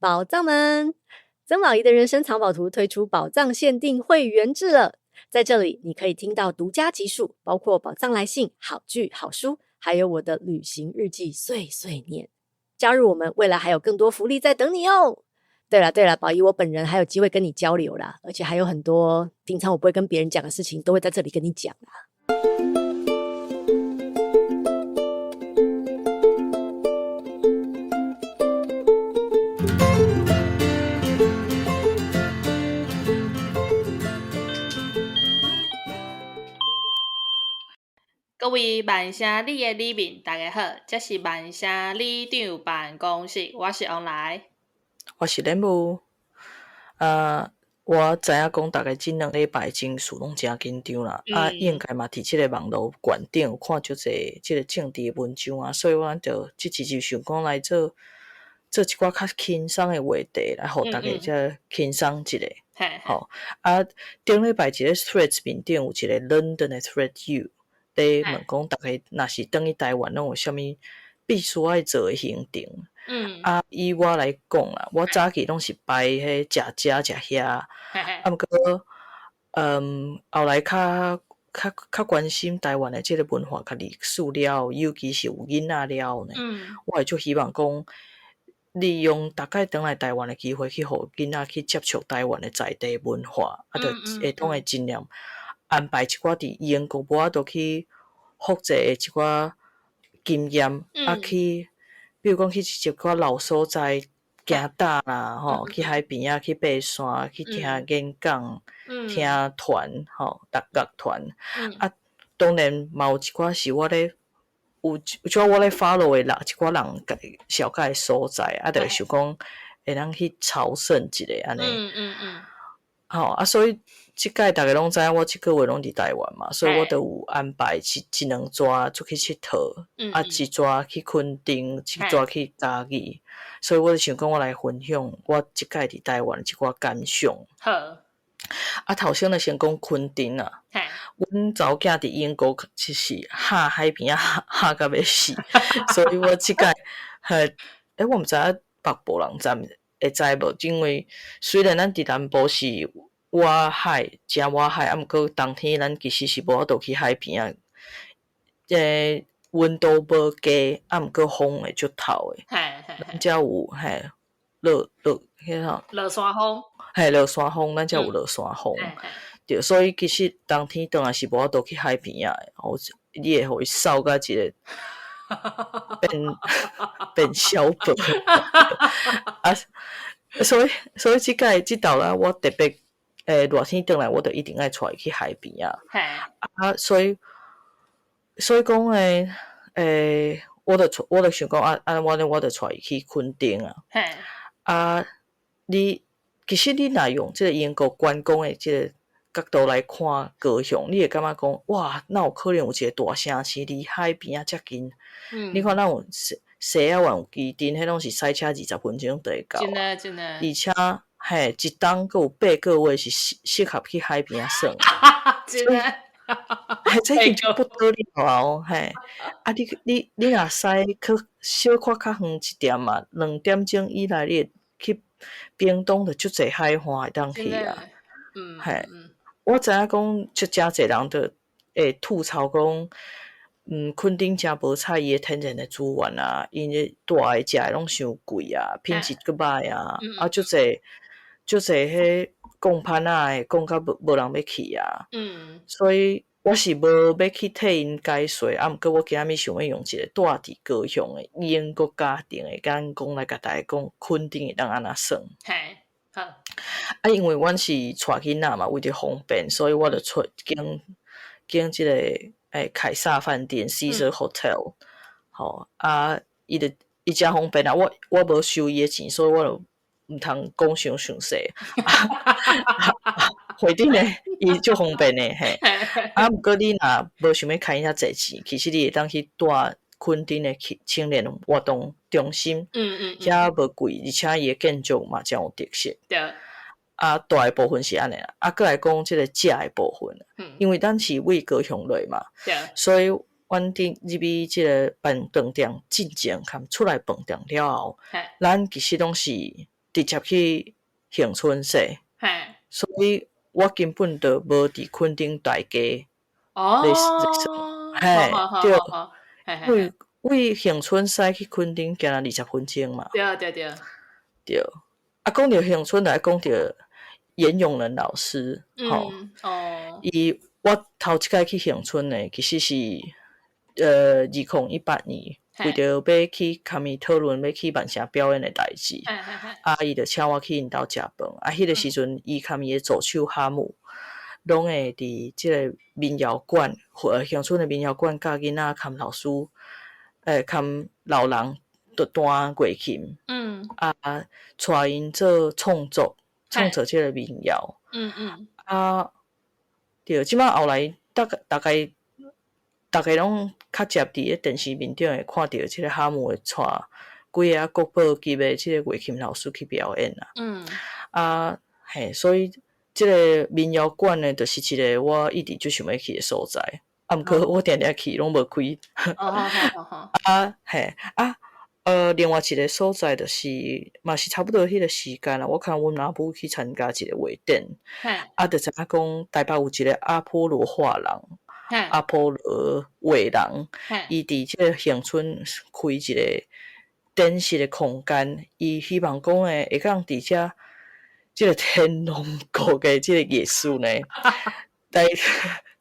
宝藏们，曾宝仪的人生藏宝图推出宝藏限定会员制了，在这里你可以听到独家集数，包括宝藏来信、好剧、好书，还有我的旅行日记碎碎念。加入我们，未来还有更多福利在等你哦。对了，宝仪我本人还有机会跟你交流啦，而且还有很多平常我不会跟别人讲的事情，都会在这里跟你讲啦。各位万声里的里民，大家好，这是万声里长办公室，我是王来，我是莲雾。我知影讲大概这2礼拜情绪拢真紧张啦，应该嘛伫即个网络观顶有看足侪即个政治文章啊，所以我就即集就想讲来做一寡较轻松的话题，来互大家则轻松一下。吼顶礼拜一个 Threads 面顶有一个 London 的 Thread U。咧问讲，大家若是转去台湾，拢有啥物必须爱做的行程？以我来讲啦，我早期拢是排迄食遮食遐，毋过后来较关心台湾的即个文化甲历史了，尤其是有囡仔了呢，我会足希望讲，利用大概转来台湾的机会，去互囡仔去接触台湾的在地文化，就会当会尽量安排一寡伫英国无法度去复制的一寡经验，去，比如讲去一寡老所在行搭啦，去海边啊，去爬山，去听演讲，听团，乐团，当然嘛有一寡是我咧有种我咧 follow 的人，一寡人小解的所在，就会想讲会当去朝圣一下安尼。所以即届大家拢知影，我即个月拢伫台湾嘛，所以我都有安排一两抓出去佚佗，一抓去垦丁，一抓去嘉义，所以我就想讲，我来分享我即届伫台湾一寡感想。好，头先就先讲垦丁啊，阮查某囝伫英国就是下海边啊下到要死，所以我即届我毋知影北部人会知无？因为虽然咱伫南部是外海，真外海，毋过冬天咱其实是无法度去海边啊。温度无低，毋过风会足透诶。咱遮有落山风。落山风，咱遮有落山风。对，所以其实冬天当然是无法度去海边啊。你会互伊扫甲一个变小白所以即届即道啦，我特别热天转来，我就一定爱带伊去海边啊。所以讲我就想讲我就带伊去垦丁啊。其实你若用即个英国观光的即个角度来看高雄，你会感觉讲哇，哪有可能有一个大城市离海边啊遮近？你看咱有西澳湾有基丁，迄拢是驶车20分钟就会到。真的。而且一冬还有8个月是适合去海边耍。真的。这已经不得了哦。你若驶去小可较远一点嘛，2点钟以内你会去屏东就足侪海花会当去啊。我知影讲真侪人就会吐槽讲，垦丁真无彩伊的天然的资源啊，因为大的食的拢伤贵啊，品质佫歹啊，足侪迄讲攀仔的讲到无人要去啊。所以我是无要去替因解说，毋过我今仔日想要用一个住伫高雄的英国家庭的眼光来甲大家讲，垦丁会当安怎耍。因为阮是带囡仔嘛，为着方便，所以我就经即个凯撒饭店 Caesar Hotel。伊真方便啊，我无收伊的钱，所以我就毋通讲伤细。会顶诶，伊足方便诶。毋过你若无想要开遐济钱，其实你会当去住垦丁的青年活动中心。遐无贵，而且伊的建筑嘛真有特色。对。大诶部分是安尼啦，佫来讲即个食诶部分，因为咱是为高雄来嘛，所以阮入去即个饭店进前，含出来饭店了后，咱其实拢是直接去恒春说，所以我根本就无伫垦丁大家。哦，嘿，对，好，为恒春驶去垦丁，行20分钟嘛。对。对，讲到恒春，来讲到严永仁老师，我头一届去恒春呢，其实是2018年，为着要去甲伊讨论要去万城表演的代志，伊就请我去因兜食饭，迄个时阵伊甲伊的助手哈姆，拢会伫即个民谣馆，恒春的民谣馆，教囡仔看老师，看老人就弹乐琴，带因做创作即个民谣，对，即摆后来大概拢较接伫咧电视面顶会看到即个哈姆会带几个国宝级的即个乐琴老师去表演啦。所以即个民谣馆呢，就是一个我一直最想要去的所在。毋过我定定去拢无开。另外一个所在就是嘛是差不多迄个时间啦。我看阮阿母去参加一个画展，就知影讲台北有一个阿波罗画廊。阿波罗画廊，伊伫即个恒春开一个展示的空间，伊希望讲会当伫遮即个天龙国的即个艺术呢，来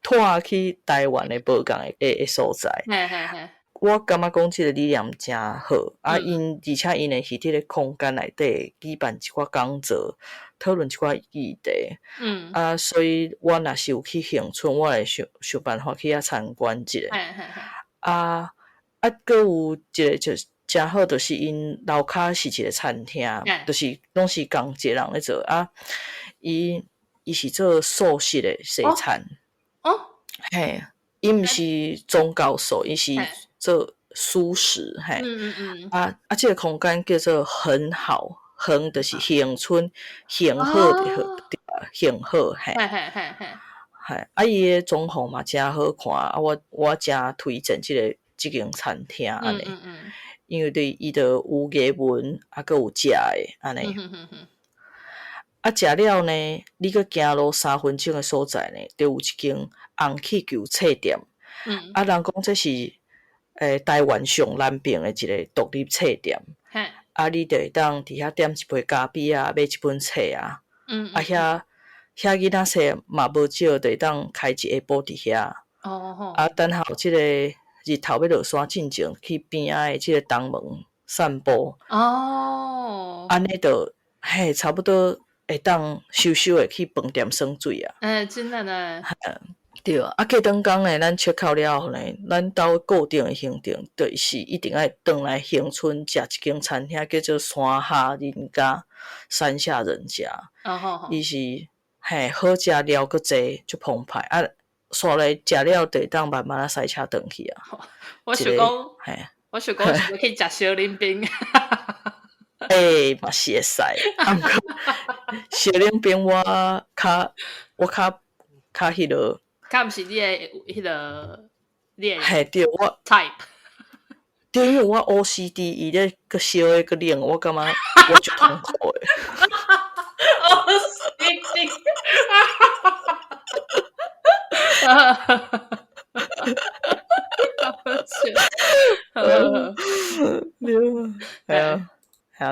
拖去台湾的无共的所在。我感觉讲即个理念真好，而且因会伫即个空间内底举办一寡讲座，讨论一寡议题。所以我若是有去恒春，我会想办法去遐参观一下。佫有一个就真好，就是因楼骹是一个餐厅，就是拢是共一个人咧做伊是做素食的西餐。伊毋是宗教素，伊是做素食。即个空间叫做很好，恒就是恒春，恒好的好，恒好。伊的装潢嘛真好看，我真推荐即间餐厅安尼。因为伊就有艺文，佫有食的安尼。食了呢，你佫行路3分钟的所在呢，就有一间红气球册店。人讲这是台湾上南边的一个独立册店。你就会当伫遐点一杯咖啡买一本册遐囡仔册嘛无少，就会当开一下晡伫遐。等候即个日头要落山进前，去边仔的即个东门散步。安尼就差不多会当收的去饭店耍水真的呢。对过当工呢，咱check out了后呢，咱兜固定的行程就是一定要转来恒春食一间餐厅，叫做山下人家，山下人家。伊是好食了佫济，足澎湃煞来食了就会当慢慢驶车转去我想讲是要去食小林冰。嘛是会使，毋过小林冰我较迄落。较毋是你的迄个，对我 type。对，因为我 OCD， 伊咧佫烧的佫冷，我感觉我足痛苦的。OCD。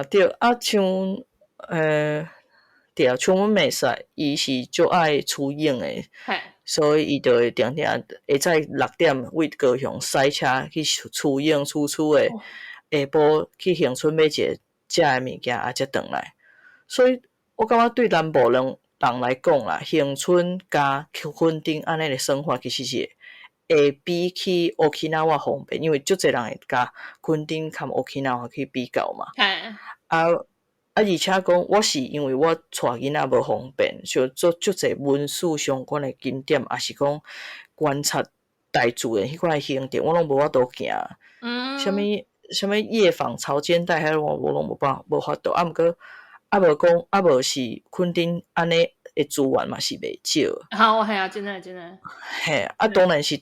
对像对像阮妹婿，伊是足爱出影的。所以伊就会定定下早6点为高雄驶车去出影的，下晡去恒春买一个食的物件，才转来。所以我感觉对南部人来讲啦，恒春加垦丁安尼的生活其实是会比去 Okinawa 方便，因为足侪人会甲垦丁和 Okinawa 去比较嘛。而且讲，我是因为我带囡仔无方便，就做足侪文史相关的景点，也是讲观察大自然迄款行程，我拢无法度行。什么夜访潮间带，迄我拢无法度。无是垦丁安尼的资源嘛是袂少。真的。当然是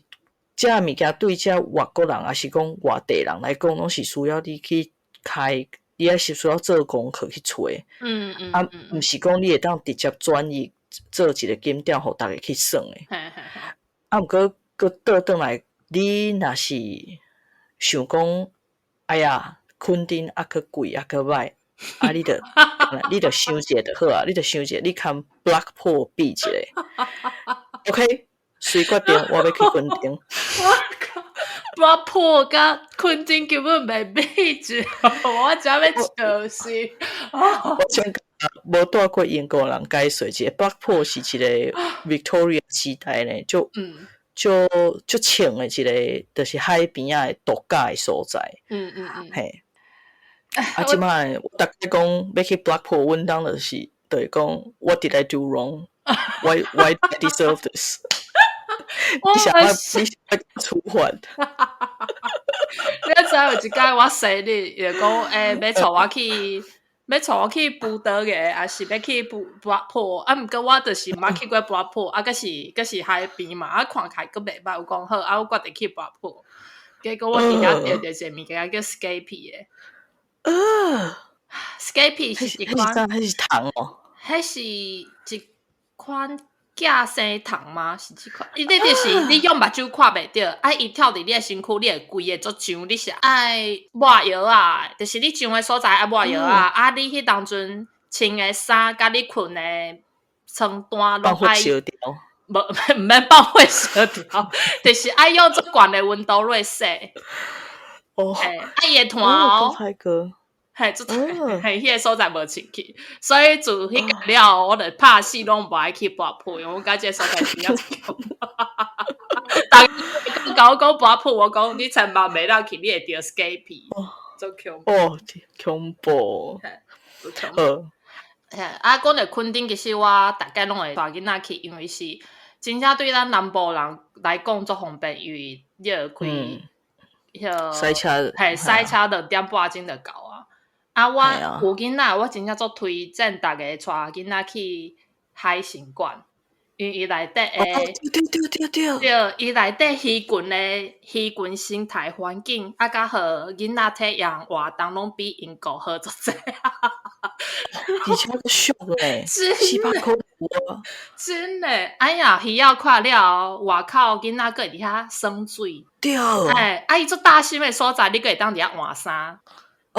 这物件对这外国人，也是讲外地人来讲，拢是需要你去开你还是需要做功课去找。毋是讲你会当直接转移做一个检调，互大家去算诶。毋过倒转来，你若是想讲，哎呀，垦丁还佫贵，还佫歹，你着想一下就好啊。你着想一下，你看 Blackpool 比一下，OK， 随决定我要去垦丁。我靠！Blackpool 甲垦丁根本袂比一，我真要笑死。我先无带过英国人解说一下 ，Blackpool 是一个 Victoria 时代呢，就清的一个，就是海边仔的度假的所在。嘿。即摆我逐个讲要去 Blackpool， 阮当就是讲 What did I do wrong? Why did I deserve this? 你想要处罚？你知有一摆我生日，就讲要带我去布德嘅，还是要去Blackpool？毋过我就是毋捌去过Blackpool，佫是海边嘛，看起来佫袂歹。有讲好，我决定去Blackpool。结果我伫遐钓着一个物件叫 Scapy 嘅。Scapy 是一款，迄是糖哦。迄是一款寄生虫吗？是即款？你就是你用目睭看袂到，伊跳伫你的身躯，你会规个做痒，你是爱抹药啊，就是你痒的所在爱抹药啊。你迄当阵穿的衫，甲你困的床单拢爱。毋免放火烧掉，就是爱用足悬的温度来洗。伊会炭哦。嘿，迄个所在无清气，所以自迄个了，我就拍死拢无爱去Blackpool，因为我感觉所在真正恐怖。大家甲我讲Blackpool，我讲你千万袂当去，你会着 Scapy， 足恐怖。恐怖。讲到垦丁，其实我大概拢会带囡仔去，因为是真正对咱南部人来讲足方便，因为你会开塞车，塞车2点半钟就到啊。我有囡仔，我真正足推荐大家带囡仔去海参馆，因为伊内底对，伊内底鱼群生态环境，甲互囡仔体验活动拢比英国好足济。而且个俗嘞，700块啊！真诶，哎呀，鱼仔看了，外口囡仔佫会伫遐耍水。对。伊做大心诶所在，你佫会当伫遐换衫。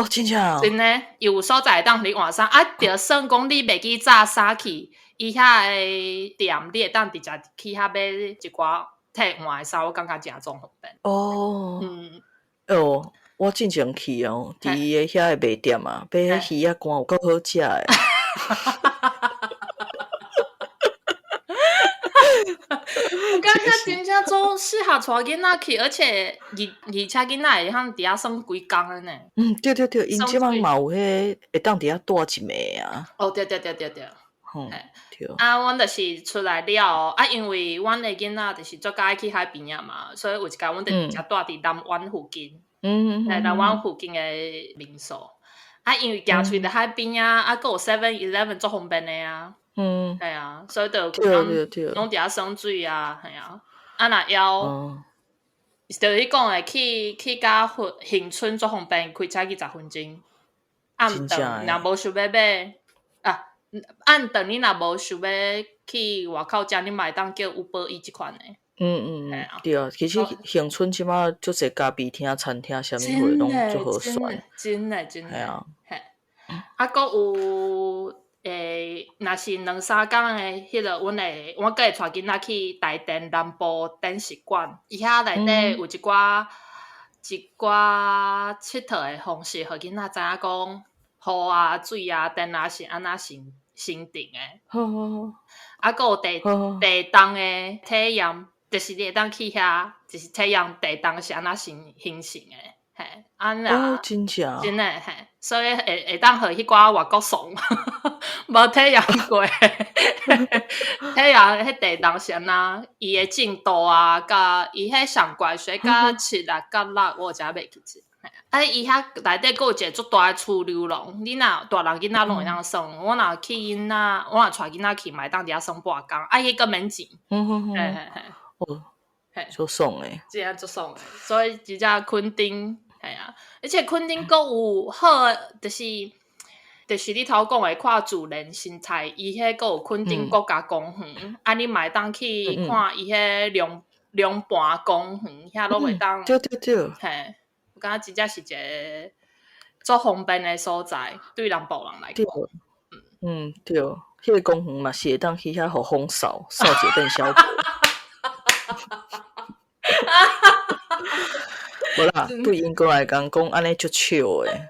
真正。真诶，有所在会当你换衫，着算讲你袂记早衫去，伊遐诶店，你会当直接去遐买一寡替换诶衫，我感觉真总方便。我之前去哦，伫伊遐诶卖店啊，买迄鱼仔干有够好食诶。我感觉真正做适合带囡仔去，而且囡仔会通伫遐耍规工诶呢。对，因即摆嘛有迄会当伫遐住一暝啊。对。对。阮就是出来了，因为阮诶囡仔就是足爱去海边啊嘛，所以有一间阮就直接住伫南湾附近。南湾附近诶民宿。因为行出伫海边啊，佫有 7-Eleven 足方便诶啊。系啊，所以就拢伫遐耍水啊，系啊。若要就是你讲诶，去到恒春足方便，开车去10分钟。暗顿若无想要买暗顿你若无想要去外口食，你嘛会当叫 Uber Eats 即款诶。对啊，其实恒春即摆足侪咖啡厅、餐厅，啥物货拢足好选。真诶。系啊。佫有若是2-3天诶，迄个我佫会带囡仔去台电南部展示馆，伊遐内底有一寡佚佗诶方式，互囡仔知影讲雨啊、水啊、电啊是安那形成诶。佫有地动诶体验，就是你会当去遐，就是体验地动是安那形成诶。真正。真诶，所以会当互迄寡外国爽，无体验过。体验迄地动是安那，伊诶进度啊，甲伊迄上怪水甲7啊、甲6，我真袂记住。伊遐内底佫有一个足大诶储流笼，你若大人囡仔拢会当耍。我若去囡仔，我若带囡仔去，嘛会当伫遐耍半工，迄个免钱。足爽诶。真足爽诶，所以真正垦丁。系啊，而且垦丁阁有好，就是你头讲的看自然生态，伊迄阁有垦丁国家公园，啊，你嘛会当去看伊迄龙盘公园，遐拢会当。对对对。嘿，我感觉真正是一个足方便的所在，对南部人来讲。对，迄个公园嘛是会当去遐互风扫一顿小跑。无啦，对英国来讲安尼足笑诶，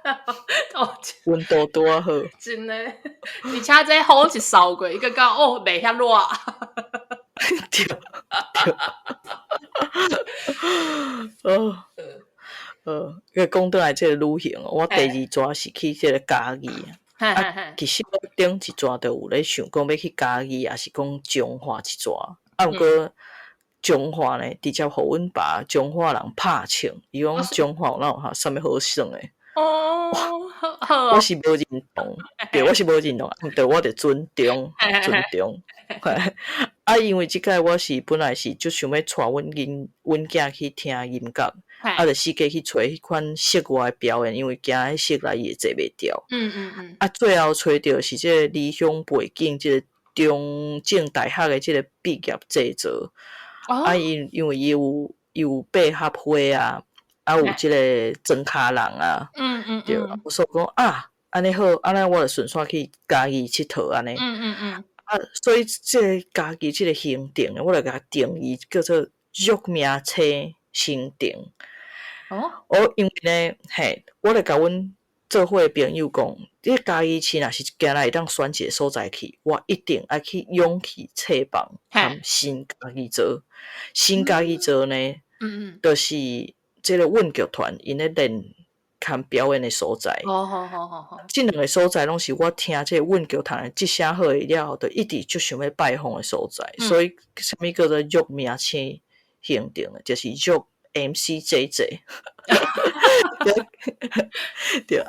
温度多好。真诶，而且这风一扫过，伊个讲袂遐热。对。讲倒来这个旅行，我第二抓是去这个嘉义啊。其实我顶一抓就有咧想讲要去嘉义，也是讲彰化一抓。不过彰化呢，直接互阮爸彰化人拍枪，伊讲彰化有哪有啥物好耍诶。我是无认同，对，我是无认同，对，我得尊重。因为即届我是本来是就想要带阮囝去听音乐，就四界去找迄款室外表演，因为惊迄室内伊会坐袂牢。最后找到是即个理想背景，即个中正大学的即个毕业制作。因为伊有百合花啊，有即个装卡人啊。对，所以讲安尼好，安尼我就顺续去嘉义佚佗安尼。所以即个嘉义即个行程，我就甲定义叫做玉名车行程。因为呢，我就甲阮做伙的朋友讲，你嘉义市若是今日会当选一个所在去，我一定爱去勇气册房和新嘉义座。新嘉义座呢，就是即个阮剧团因咧练看表演的所在。这两个所在拢是我听这个阮剧团即声好了后，就一直就想要拜访的所在。所以什么叫做玉名车行程，就是玉 MCJJ。对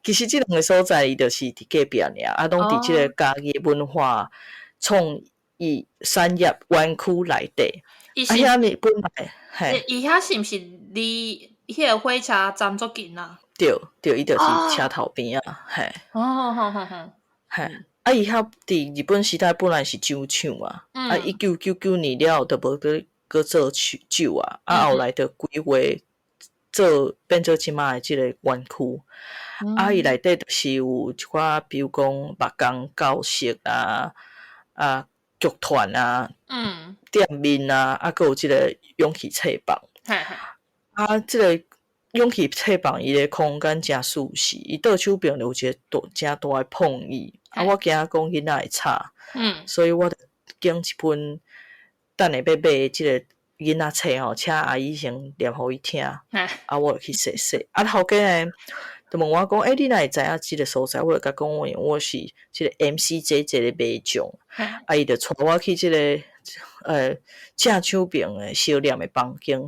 其实这两个所在伊就是伫隔壁尔，拢伫即个嘉义文化创意产业园区内底。遐你本来伊遐是毋是离迄个火车站足近啊？对，伊就是车头边啊，伊遐伫日本时代本来是酒厂啊，1999年了后就无搁做酒啊，后来就规划变做即马的即个园区。伊内底就是有一寡，比如讲木工教室啊，剧团啊，店面啊，搁有即个勇气册房。即个勇气册房伊的空间真舒适，伊倒手边有一个真大的碰椅，我惊讲囡仔会吵，所以我就拣一本等下要买即个囡仔册请阿姨先念互伊听，我就去说。头家呢就问我讲，你哪会知影即个所在？我就甲讲我是即个 MCJJ 的卖将，伊就带我去即个正手边的小念的房间。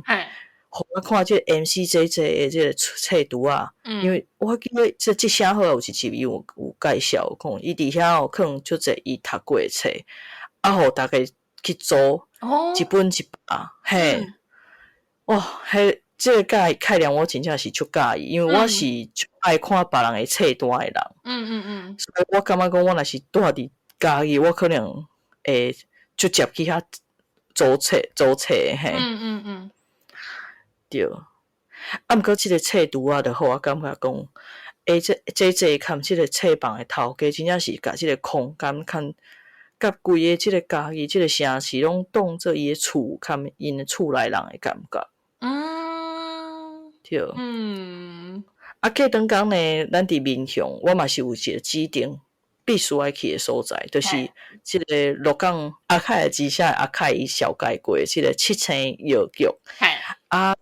互我看即个 MCJJ 的即个册图啊，因为我记得即声好有一集有介绍讲，伊伫遐可能就侪伊读过的册，互大家去租一本100。即个概念我真正是足介意，因为我是足爱看别人的册单的人。所以我感觉讲，我若是住伫嘉义，我可能会直接去遐租册对，毋过即个册图啊，就互我感觉讲，这看即个册房的头家，真正是甲即个空间甲规个即个嘉义即个城市，拢当做伊的厝，含因的厝内人的感觉。对。过当讲呢，咱伫民雄，我嘛是有一个指定必须爱去的所在，就是即个鹿港阿凯的之下，阿凯伊小介过即个七星药局。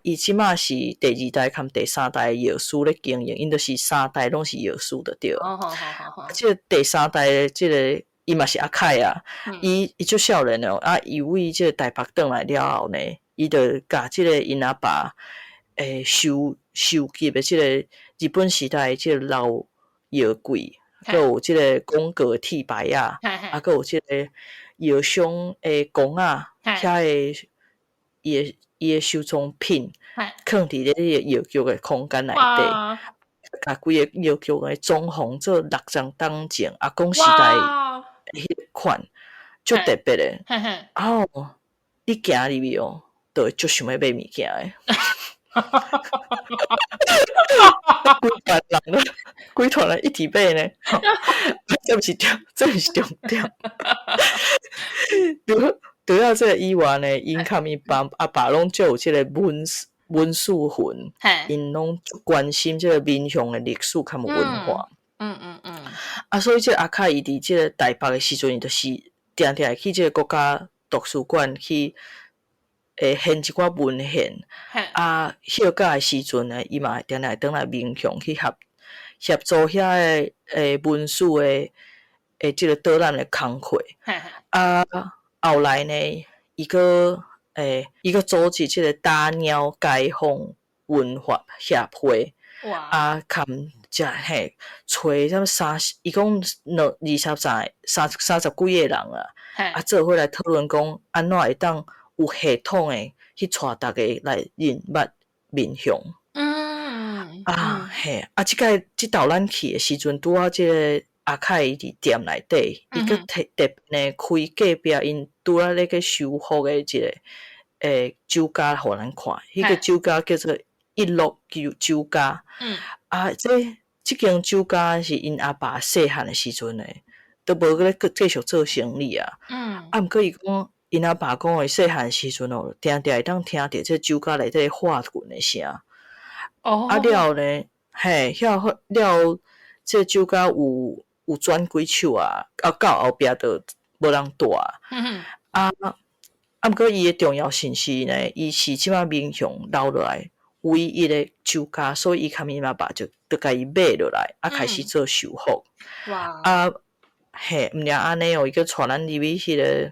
伊即马是第2代含第3代药师咧经营，因就是3代拢是药师就对。即个第3代的即个伊嘛是阿凯啊，伊足少年哦，伊为即个台北转来了后呢，伊就甲即个因阿爸收集的即个日本时代的即个老药柜，还有即个广告铁牌啊，还有即个药商的公啊，遐的伊的收藏品放伫咧伊个药局的空间内底，甲规个药局的装潢做6张当前阿公时代迄个款，足特别的。你行入去哦，就会足想要买物件的。规团人一起买呢，这不是重点。除了这个以外呢，因看伊阿爸拢就有这个文术魂，因拢关心这个民雄的历史甲文化。所以这阿卡伊伫这个台北的时阵，伊就是定定去这个国家图书馆去献一寡文献。休假的时阵呢，伊嘛定定会转来民雄去协助遐个文书的这个导览的工课。后来呢，伊个组织这个大鸟解放文化协会，看遮找什么伊讲30几个人做伙来讨论讲安怎会当有系统的去带大家来认捌民雄。这道咱去的时阵，拄好这个阿凯伊伫店内底，伊个特别呢开隔壁因拄啊咧去修复的一个酒家，互咱看。迄个酒家叫做一乐酒家。这间酒家是因阿爸细汉的时阵呢，都无咧继续做生意啊。毋过伊讲，因阿爸讲的细汉时阵哦，定定会当听到这酒家内底话滚的声。了呢，了这酒家有转几手到后壁就无人住毋过伊的重要性是呢，伊是即马民雄留落来唯一的酒家，所以伊甲伊阿爸就甲伊买落来，开始做修复。毋尔安尼哦，伊个带咱入去迄个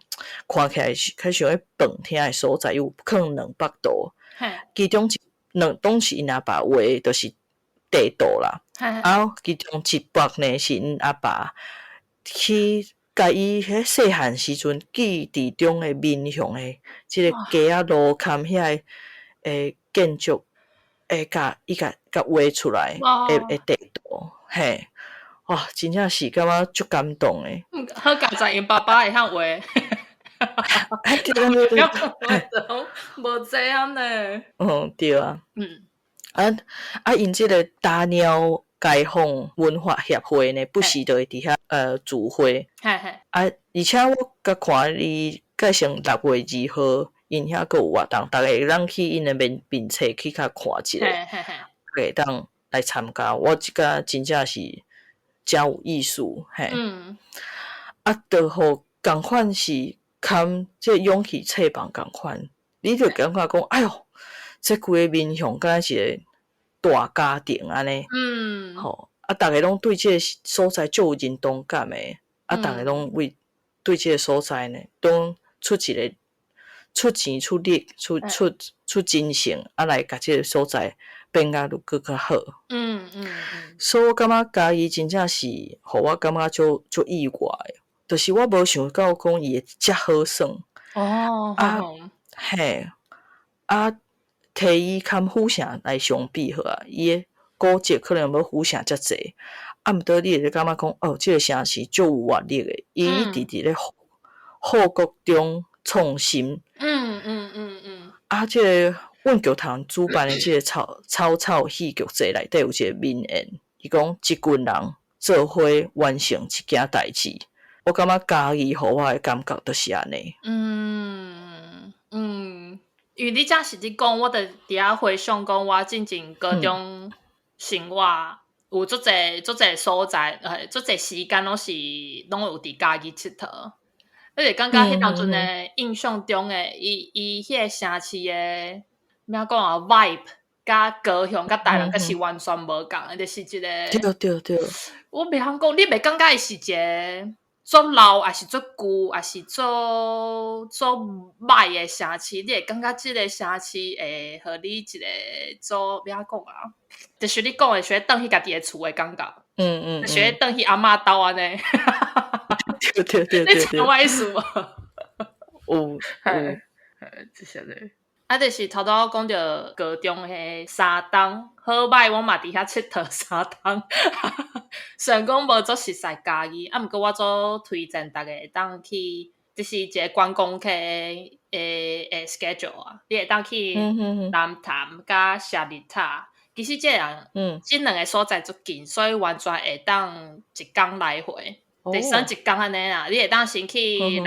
看起来较像迄饭厅的所在，有可能200度，其中当时因阿爸画的就是地图啦。其中一幅呢是因阿爸去甲伊迄细汉时阵记忆中的民雄的即个街路坎遐建筑甲画出来的地图。哇，真正是感觉足感动诶！好佳在因爸爸会晓画，无这样呢。对啊。因这个大鸟解放文化协会呢，不时就会伫遐聚会。而且我甲看你改成6月2号，因遐阁有活动，大家咱去因的面册去甲看一下，会当来参加。我即个真正是真有意思，就互共款是堪这勇气册房共款，你就感觉讲，哎哟，这规个民雄敢若是个大家庭安尼。大家拢对这个所在足有认同感诶。大家拢对这个所在呢，拢出钱出力出精神，来甲这个所在变甲就更较好。所以我感觉家己真正是，互我感觉足意外诶。就是我无想到讲伊会遮好耍。摕伊堪府城来相比好啊，伊诶古迹可能无府城遮济。毋过你会感觉讲，这个城市足有活力诶，伊一直伫咧复国中创新。这个阮剧团主办的这个草戏剧节内底有一个名言，伊讲一群人做伙完成一件代志。我感觉家己互我的感觉就是安尼。因为你这是伫讲，我就伫遐回想讲，我进前高中生活有足侪所在，足侪时间拢有伫家己佚佗。你会感觉迄当阵的印象中的伊迄个城市的咩讲啊 vibe， 甲高雄甲台南，是完全无共，就是一个对。我袂晓讲，你袂感觉伊是一个足老，还是足旧，还是足歹的城市？你会感觉即个城市会互你一个足要讲啊？就是你讲的，学倒去家己的厝的感觉。学倒去阿嬷兜安尼。对。你听我意思无？有，这些嘞。就是头拄讲着高中迄三档好歹，我嘛伫遐佚佗三档，虽然讲无做熟悉家己，毋过我做推荐逐个会当去，就是一个观光客诶 schedule 啊，你会当去南潭甲夏日塔，其实即两个所在足近，所以完全会当一工来回，就算一工安尼啦，你会当先去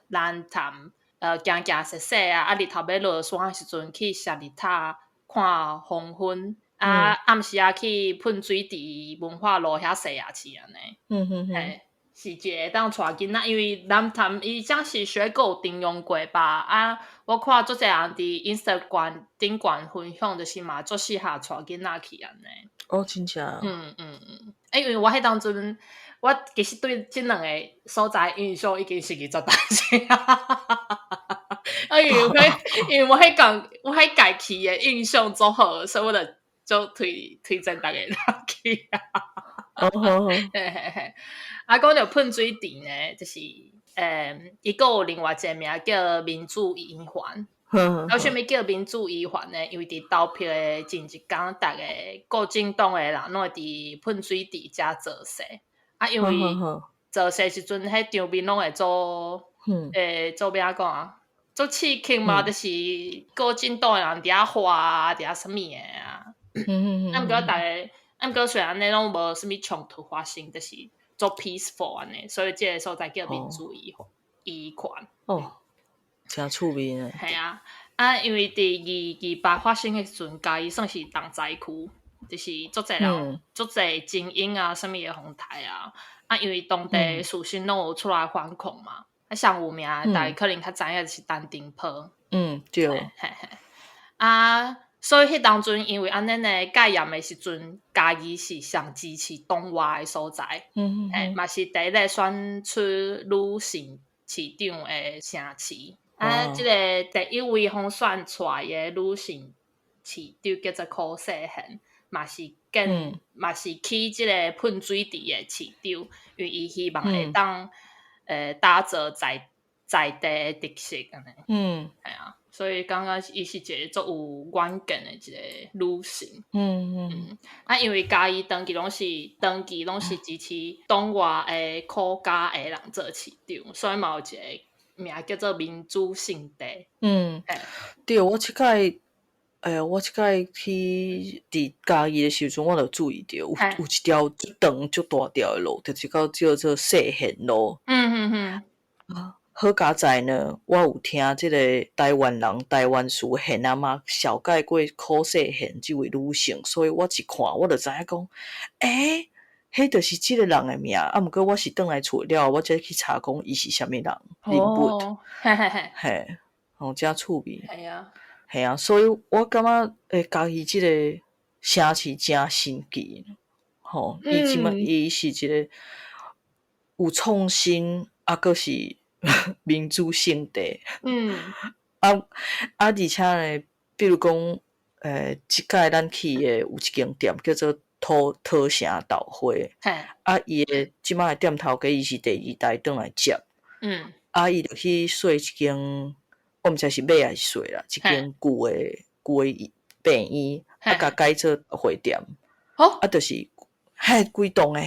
南潭。行行踅踅啊！日头要落山的时阵，去夏日塔看黄昏，暗时去喷水池文化路遐踅啊去安尼。是一个当带囡仔，因为南潭伊讲是学有顶用过吧？我看足侪人伫 Instagram 顶管分享，就是嘛足适合带囡仔去安尼。真正。因为我迄当阵。我其实对即两个所在印象已经是20大岁因为我迄家去的印象足好，所以我就推荐大家去讲到喷水池呢，就是伊个有另外一个名叫民主圆环。为什么叫民主圆环呢？因为伫投票的前一天，逐个国进党的人拢会伫喷水池遮做势。因为做势时阵，迄场面拢会做做要安讲啊，做刺激嘛，就是国进党的人伫遐画啊，伫遐什么的啊。毋过虽然安尼拢无什么冲突发生，就是做 peaceful 安尼，所以即个所在叫民主圆环。真趣味呢。系因为伫228发生的时阵，嘉义算是重灾区。就是足侪人，足侪精英啊，什么的红台啊，因为当地属性拢有出来反抗嘛，上有名，大家可能较知影就是陈定波。对。所以迄当阵，因为安尼呢戒严的时阵，嘉义是上支持党外的所在，嘛是第一个选出女性市长的城市。即个第一位选出来的女性市长叫做柯世賢。嘛是去即个喷水池的市场，因为伊希望会当打造在地的特色安尼。所以感觉伊是一个足有远见的一个女性。因为嘉义长期拢是支持党外的客家的人做市场，所以嘛有一个名叫做民主圣地。对，我即届去伫嘉义的时阵，我就注意到有一条足长足大条的路，就是叫做世贤路。好佳在呢，我有听即个台湾人台湾史贤阿妈小解过柯世贤即位女性，所以我一看我就知影讲，迄就是即个人的名。毋过我是转来厝了，我才去查讲伊是啥物人人物。真趣味。所以我感觉嘉义即个城市真神奇。伊是一个有创新，阁是民主圣地。而且呢，比如讲即届咱去的有一间店叫做土城豆花。伊的即摆的店头家伊是第2代转来接。伊就去说一间，我毋知是买还是说啦，一间旧的病院，甲改做豆花店。就是规栋的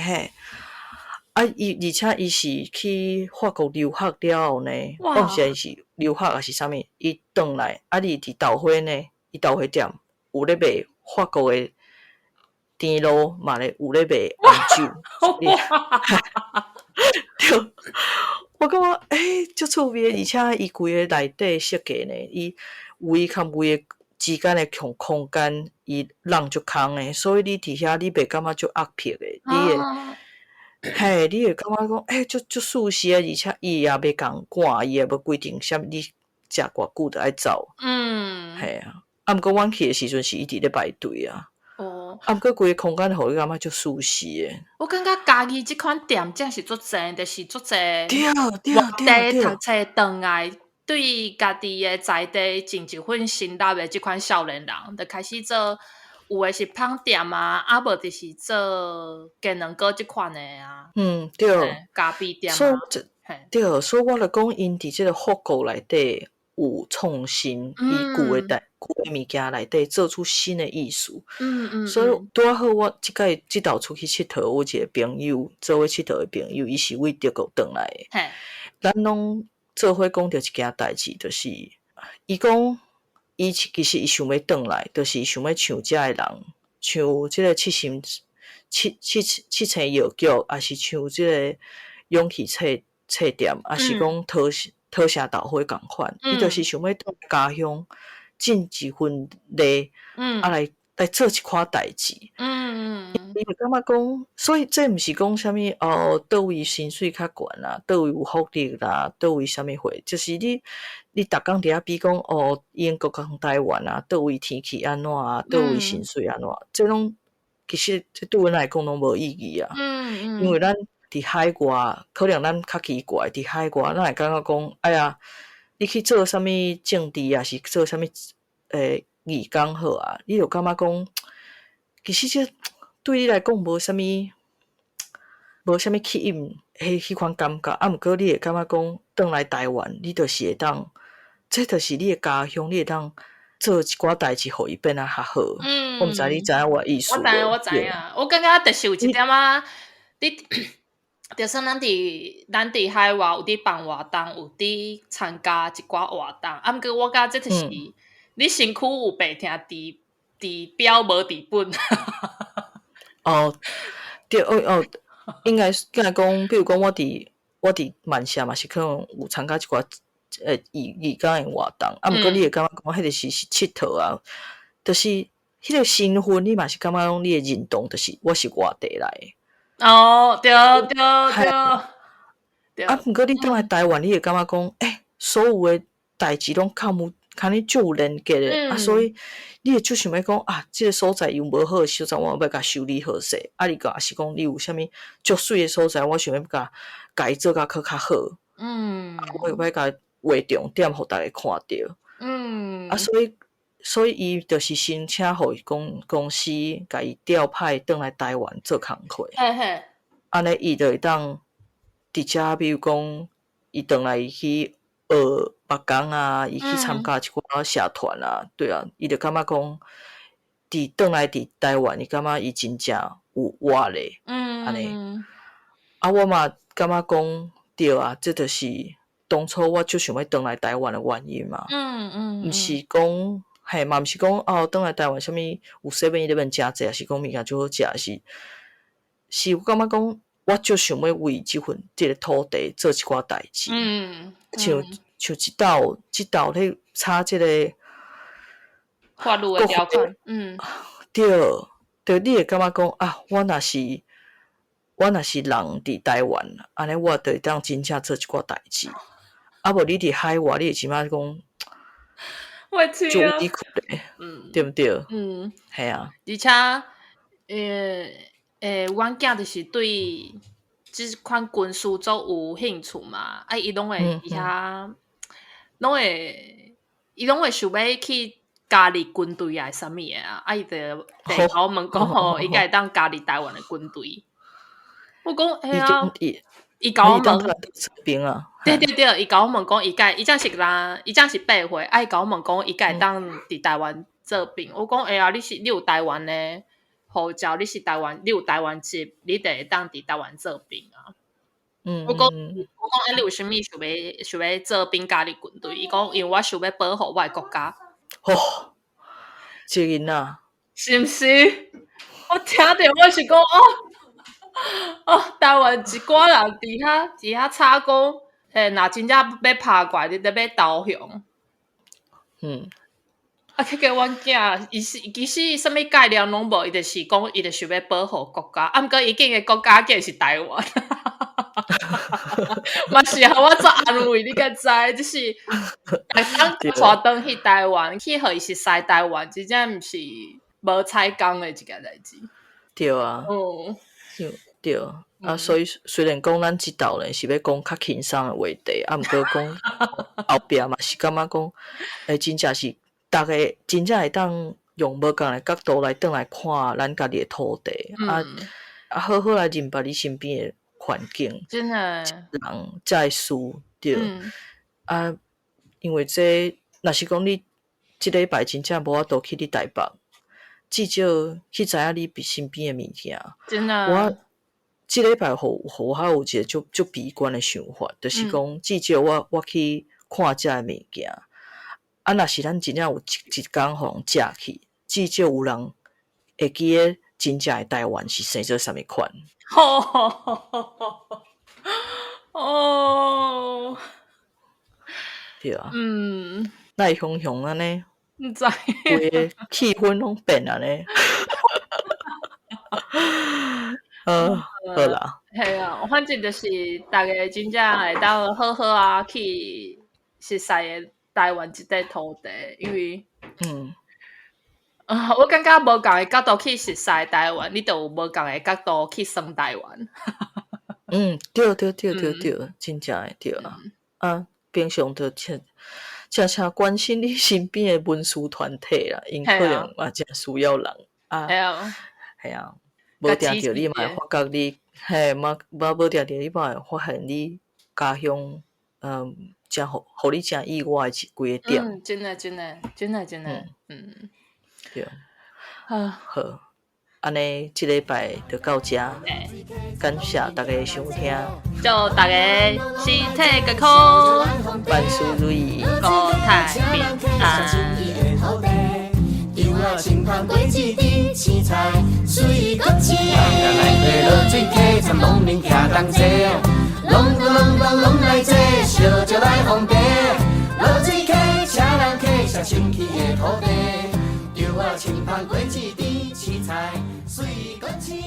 而且伊是去法国留学了后呢，我毋知伊是留学还是啥物，伊转来伊伫豆花呢，伊豆花店有咧卖法国的甜露，嘛咧有咧卖红酒。对，我感觉足趣味的，而且伊规个内底设计呢，伊位较位的之间的空间，伊人足空的，所以你伫遐你袂感觉足压迫的，你会感觉讲足舒适的，而且伊也袂共赶，伊也无规定啥物你食偌久就爱走。毋过阮去的时阵是伊伫咧排队啊。毋过规个空间互你感觉足舒适的。我感觉嘉义即款店真是足济，就是足济外地读册转来，对家己的在地尽一份心力的即款少年人，就开始做，有的是芳店啊，无就是做鸡卵糕即款的啊。对。咖啡店啊。对，所以我就讲因伫即个法国内底，有创新，以旧的物件内底做出新的意思。所以拄好我即道出去佚佗，我一个朋友做伙佚佗的朋友，伊是为德国转来的。咱拢做伙讲着一件代志，就是伊讲伊其实伊想要转来，就是想要像遮的人，像即个七星药局，还是像即个勇气册店，还是讲讨社斗会共款。伊就是想要转家乡，尽一份力，来做一寡代志。伊就感觉讲，所以这毋是讲啥物倒位薪水较悬啦，倒位有福利啦，倒位啥物货，就是你逐工伫遐比讲英国甲台湾啊，倒位天气安怎啊，倒位薪水安怎，这拢其实这对阮来讲拢无意义啊。因为咱伫海外，可能咱较奇怪，伫海外咱会感觉讲，哎呀，你去做啥物政治啊，是做啥物义工好啊，你就感觉讲，其实这对你来讲无啥物吸引，迄款感觉。毋过你会感觉讲，转来台湾，你就是会当，这就是你的家乡，你会当做一寡代志，互伊变较好。我毋知你知影我的意思。我知影。我感觉就是有一点啊，你就算咱伫海外有伫办活动，有伫参加一寡活动，毋过我感觉这就是你身躯有白听，伫表无伫本。对应该讲，比如讲我伫曼社嘛，是可能有参加一寡义工的活动，毋过你会感觉讲，迄就是佚佗啊，就是迄个身份，你嘛是感觉讲你的认同，就是我是外地来的。对。毋过你转来台湾，你会感觉讲，所有的代志拢较你就有连结的所以你会就想要讲即个所在有无好的所在，我要甲修理好势。你个也是讲你有啥物足水的所在，我想要甲伊做较较好。我要甲画重点，互大家看到。所以伊就是申请互伊公司甲伊调派转来台湾做工课。安尼伊就会当伫遮，比如讲伊转来去学木工啊，伊去参加一寡社团啊，对啊，伊就感觉讲转来伫台湾，伊感觉伊真正有活力。安尼。我嘛感觉讲对啊，这就是当初我就想要转来台湾的原因嘛。毋是讲嘛，毋是讲转来台湾啥物有 7-11 诚济，还是讲物件就好食，是我感觉讲，我就想要为即个土地做一寡代志。像即道咧插即个法律的条款。对，你会感觉讲我若是人伫台湾，安尼我就会当真正做一寡代志。无你伫海外，你会即摆讲。我知啊，对不对？系啊。而且，阮囝就是对即款军事组有兴趣嘛，伊拢会伊遐，伊拢会想要去加入军队啊，啥物的啊，伊就甲我问讲，伊会当加入台湾的军队。我讲，伊甲我问，对，伊甲我问讲，伊才是8岁，伊甲我问讲，伊会当伫台湾做兵。我讲，你有台湾的护照，你有台湾籍，你就会当伫台湾做兵啊。我讲，你有啥物想要做兵加入军队？伊讲，因为我想要保护我的国家。这囡仔是毋是？我听到我是讲台湾一寡人伫遐吵讲，若真正要拍过来，你得要投降。去甲阮囝，其实啥物概念拢无，伊就是讲，伊就想要保护国家。毋过伊竟个国家竟是台湾，嘛是我做安慰，你敢知？就是当带转去台湾，去互伊熟悉台湾，真正毋是无采工的一件代志。对啊。对。所以虽然讲咱即道咧是要讲较轻松的话题，毋过讲后壁嘛是感觉讲，真正是大家真正会当用无共的角度来转来看咱家己的土地，好好来认识你身边的环境，真的人在事对。因为这若是讲你即礼拜真正无法度去你台北，至少去知影你身边的物件。真的，我即礼拜互还有一个就悲观的想法，就是讲至少我去看遮的物件。啊，若是咱真正有一工互人食去，至少有人会记得真正的台湾是生做啥物款。哦，对啊，那会熊熊安尼，唔知，规个气氛拢变安尼。好啦，系啊，反正就是大家真正会当好好啊去熟悉的台湾这块土地，因为我感觉无共的角度去熟悉台湾，你就有无共的角度去耍台湾。对，真正会对啊。啊，平常就真关心你身边的文书团体啦，因可能嘛真需要人啊。系啊，无定着你嘛会发觉你，无定着你嘛会发现你家乡，真互你真意外的几个点。真的，对。好。安尼，即礼拜就到这，感谢大家收听，祝大家身体健康，万事如意，国泰平安。青芳过一地，青菜水国青。内底落水溪，参农民徛同齐，拢来坐，烧酒来方便。落水溪，请人客，上生气的土地。稻啊青芳过一地，青菜水国青。